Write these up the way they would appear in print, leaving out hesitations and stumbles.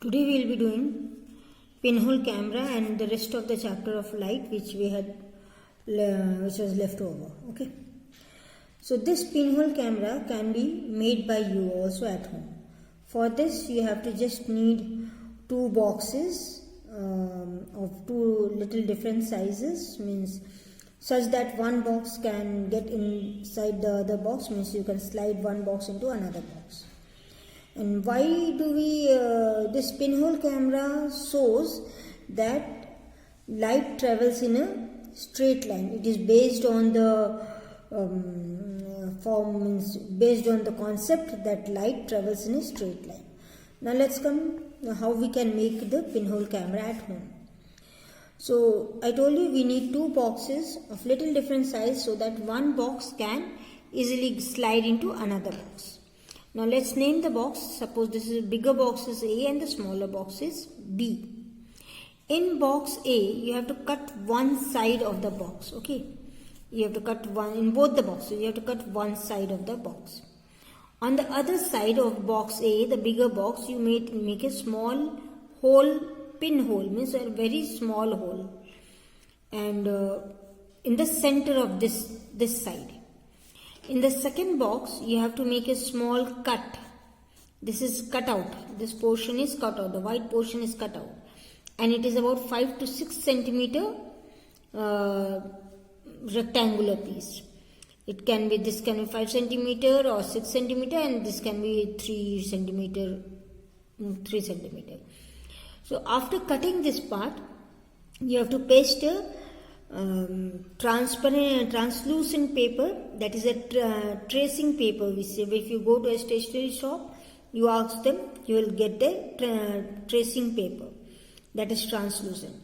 Today we will be doing pinhole camera and the rest of the chapter of light which was left over. Okay. So this pinhole camera can be made by you also at home. For this you have to just need two boxes of two little different sizes, means such that one box can get inside the other box, means you can slide one box into another box. And why do we, this pinhole camera shows that light travels in a straight line. It is based on the based on the concept that light travels in a straight line. Now let's come how we can make the pinhole camera at home. So I told you we need two boxes of little different size so that one box can easily slide into another box. Now let's name the box. Suppose this is bigger box is A and the smaller box is B. In box A, you have to cut one side of the box. Okay, you have to cut one in both the boxes. You have to cut one side of the box. On the other side of box A, the bigger box, you make a small hole, pinhole, means a very small hole, and in the center of this side. In the second box, you have to make a small cut. This is cut out. This portion is cut out. The white portion is cut out. And it is about 5 to 6 centimeter rectangular piece. It can be, this can be 5 centimeter or 6 centimeter, and this can be 3 centimeter. So after cutting this part, you have to paste a translucent paper, that is a tracing paper. We say if you go to a stationery shop, you ask them, you will get the tracing paper that is translucent.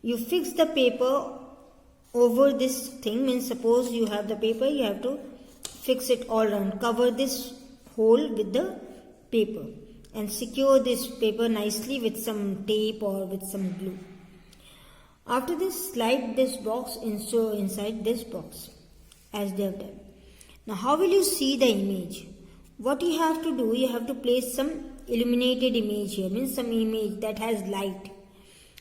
You fix the paper over this thing, means suppose you have the paper, you have to fix it all around, cover this hole with the paper and secure this paper nicely with some tape or with some glue. After this, slide this box inside this box as they have done. Now how will you see the image? What you have to do, you have to place some illuminated image here, means some image that has light.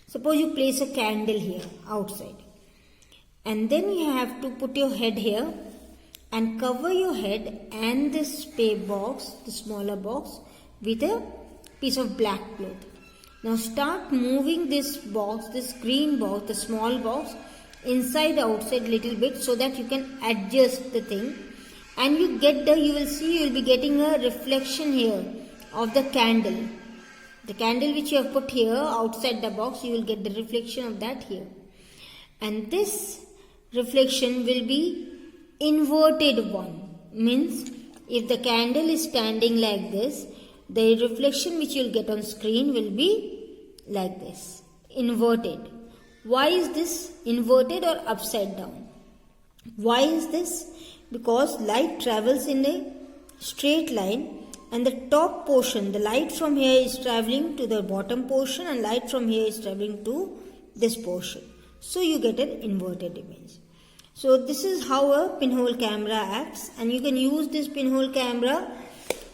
Suppose you place a candle here outside, and then you have to put your head here and cover your head and this box, the smaller box, with a piece of black cloth. Now start moving this box, this green box, the small box, inside outside little bit so that you can adjust the thing, and you will see you will be getting a reflection here of the candle. The candle which you have put here outside the box, you will get the reflection of that here. And this reflection will be inverted one, means if the candle is standing like this, the reflection which you will get on screen will be like this, inverted. Why is this inverted or upside down? Why is this? Because light travels in a straight line, and the top portion, the light from here is traveling to the bottom portion, and light from here is traveling to this portion. So you get an inverted image. So this is how a pinhole camera acts, and you can use this pinhole camera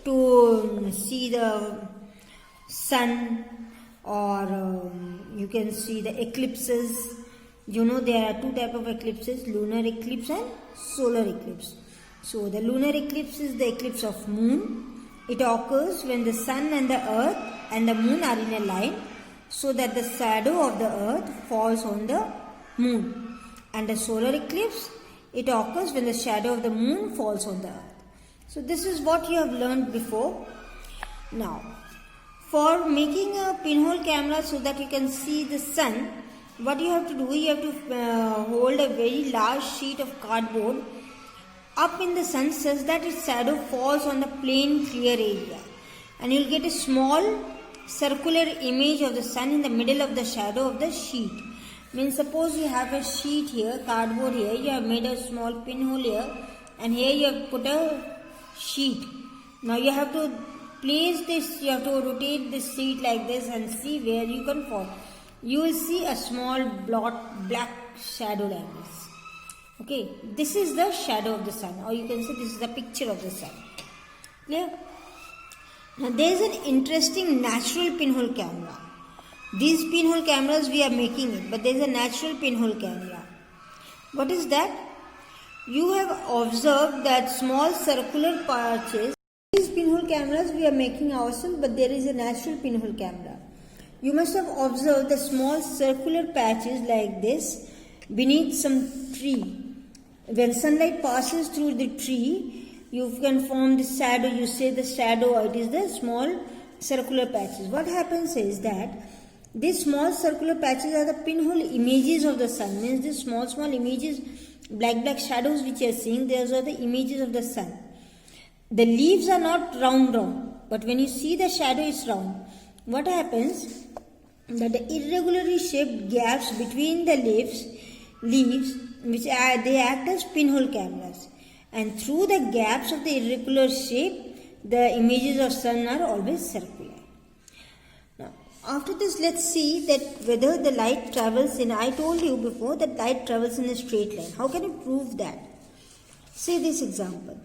to see the sun, or you can see the eclipses. You know there are two types of eclipses, lunar eclipse and solar eclipse. So the lunar eclipse is the eclipse of moon. It occurs when the sun and the earth and the moon are in a line, so that the shadow of the earth falls on the moon. And the solar eclipse, it occurs when the shadow of the moon falls on the earth. So this is what you have learned before. Now, for making a pinhole camera so that you can see the sun, what you have to do, you have to hold a very large sheet of cardboard up in the sun such that its shadow falls on the plain clear area. And you will get a small circular image of the sun in the middle of the shadow of the sheet. Means suppose you have a sheet here, cardboard here, you have made a small pinhole here, and here you have put a sheet. Now you have to place this, you have to rotate this sheet like this and see where you can fall. You will see a small black shadow like this. Okay, this is the shadow of the sun, or you can say this is the picture of the sun. Clear? Now there is an interesting natural pinhole camera. These pinhole cameras we are making it, but there is a natural pinhole camera. What is that? You have observed that small circular patches. These pinhole cameras we are making ourselves, but there is a natural pinhole camera. You must have observed the small circular patches like this beneath some tree. When sunlight passes through the tree, you can form the shadow. You say the shadow, it is the small circular patches. What happens is that these small circular patches are the pinhole images of the sun. Means these small images, black shadows which you are seeing, those are the images of the sun. The leaves are not round, but when you see the shadow is round. What happens? That the irregularly shaped gaps between the leaves which they act as pinhole cameras, and through the gaps of the irregular shape the images of sun are always circular. Now after this, let's see that whether the light travels in, I told you before that light travels in a straight line. How can you prove that? Say this example.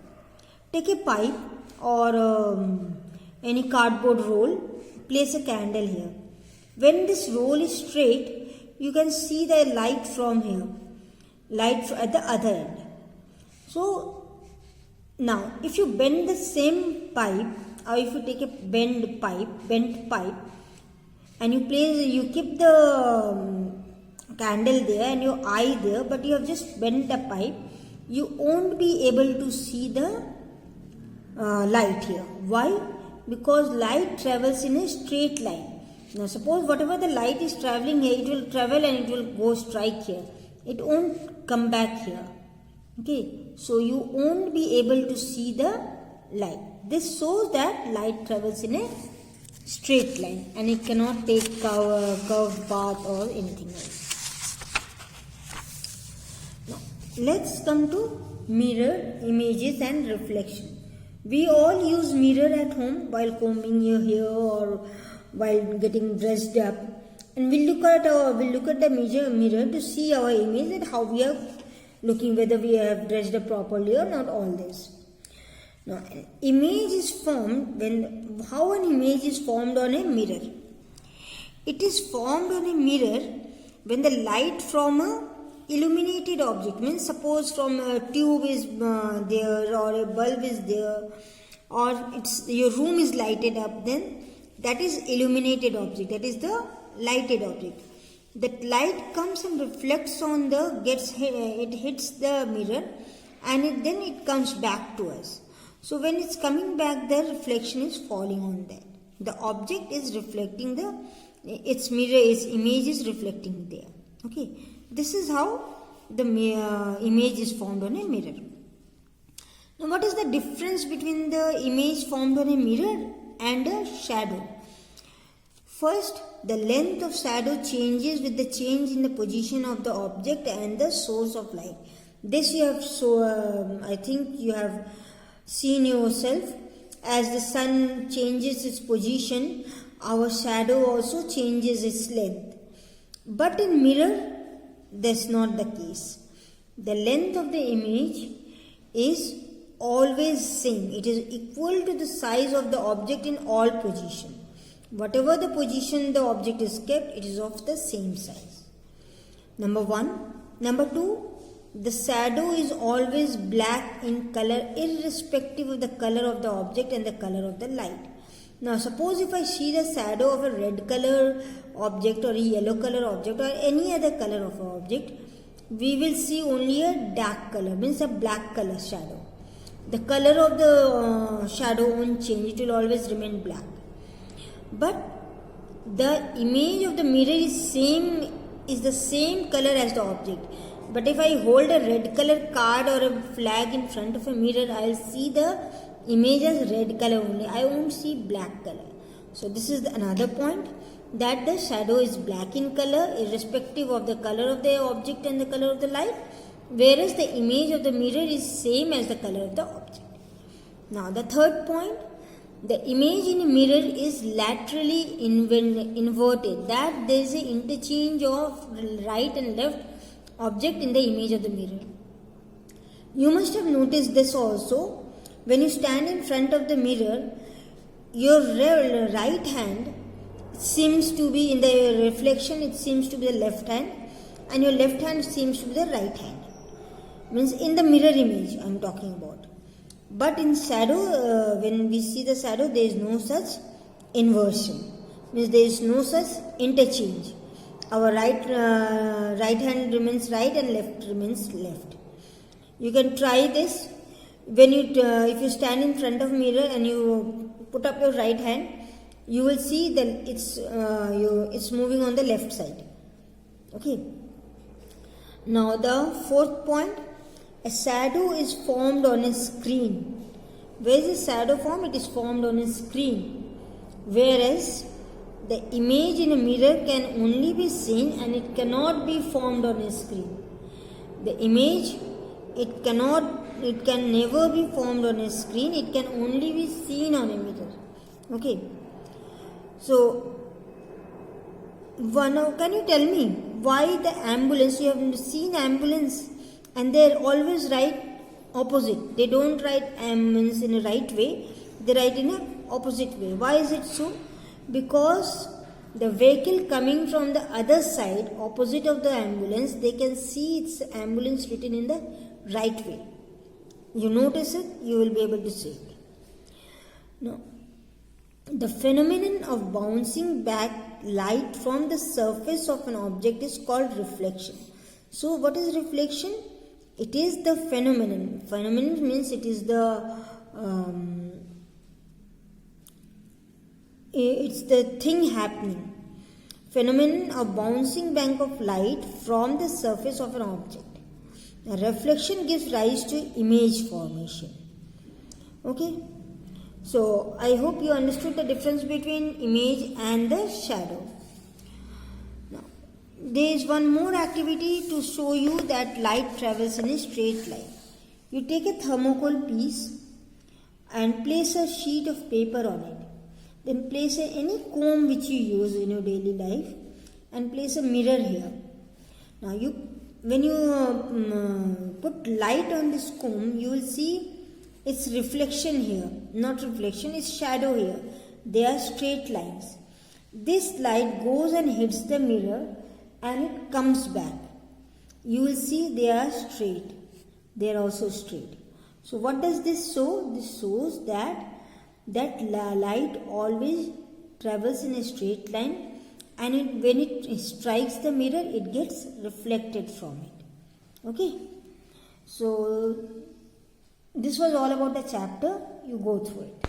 Take a pipe or any cardboard roll, place a candle here. When this roll is straight, you can see the light from here, light at the other end. So now if you bend the same pipe, or if you take a bent pipe, and you keep the candle there and your eye there, but you have just bent the pipe, you won't be able to see the light here. Why? Because light travels in a straight line. Now suppose whatever the light is traveling here, it will travel and it will go strike here. It won't come back here. Okay, so you won't be able to see the light. This shows that light travels in a straight line and it cannot take curved path or anything else. Now let's come to mirror, images and reflection. We all use mirror at home while combing your hair or while getting dressed up, and we'll look at the mirror to see our image and how we are looking, whether we have dressed up properly or not. All this. Now, an image is formed how an image is formed on a mirror. It is formed on a mirror when the light from a illuminated object, means suppose from a tube is there or a bulb is there, or your room is lighted up, then that is illuminated object, that is the lighted object. That light comes and reflects on it hits the mirror and then it comes back to us. So when it's coming back, the reflection is falling on that. The object is reflecting its image is reflecting there. Okay, this is how the image is formed on a mirror. Now what is the difference between the image formed on a mirror and a shadow? First, the length of shadow changes with the change in the position of the object and the source of light. This you have I think you have seen yourself. As the sun changes its position, our shadow also changes its length. But in mirror, that's not the case. The length of the image is always same. It is equal to the size of the object in all positions. Whatever the position the object is kept, it is of the same size. Number one. Number two, the shadow is always black in color irrespective of the color of the object and the color of the light. Now suppose if I see the shadow of a red color object or a yellow color object or any other color of an object, we will see only a dark color, means a black color shadow. The color of the shadow won't change, it will always remain black. But the image of the mirror is the same color as the object. But if I hold a red color card or a flag in front of a mirror, I will see the image as red color only. I won't see black color. So this is another point, that the shadow is black in color irrespective of the color of the object and the color of the light, whereas the image of the mirror is same as the color of the object. Now the third point, the image in a mirror is laterally inverted, that there is an interchange of right and left object in the image of the mirror. You must have noticed this also. When you stand in front of the mirror, your right hand seems to be in the reflection, it seems to be the left hand, and your left hand seems to be the right hand. Means in the mirror image I am talking about. But in shadow, when we see the shadow, there is no such inversion. Means there is no such interchange. Our right hand remains right and left remains left. You can try this. When you if you stand in front of mirror and you put up your right hand, you will see that it's moving on the left side. Okay. Now the fourth point, a shadow is formed on a screen. Where is the shadow formed? It is formed on a screen. Whereas the image in a mirror can only be seen and it cannot be formed on a screen. The image, it can never be formed on a screen, it can only be seen on a mirror. Okay. So, can you tell me why the ambulance, you have seen ambulance and they are always right opposite. They don't write ambulance in a right way, they write in a opposite way. Why is it so? Because the vehicle coming from the other side, opposite of the ambulance, they can see its ambulance written in the right way. You notice it, you will be able to see it. Now, the phenomenon of bouncing back light from the surface of an object is called reflection. So, what is reflection? It is the phenomenon. Phenomenon means it is it's the thing happening. Phenomenon of bouncing back of light from the surface of an object. A reflection gives rise to image formation. Okay. So, I hope you understood the difference between image and the shadow. Now, there is one more activity to show you that light travels in a straight line. You take a thermocol piece and place a sheet of paper on it. Then place any comb which you use in your daily life and place a mirror here. Now, when you put light on this comb, you will see its reflection here. Not reflection, it's shadow here. They are straight lines. This light goes and hits the mirror and it comes back. You will see they are straight. They are also straight. So what does this show? This shows that light always travels in a straight line, and when it strikes the mirror, it gets reflected from it. Okay. So this was all about the chapter. You go through it.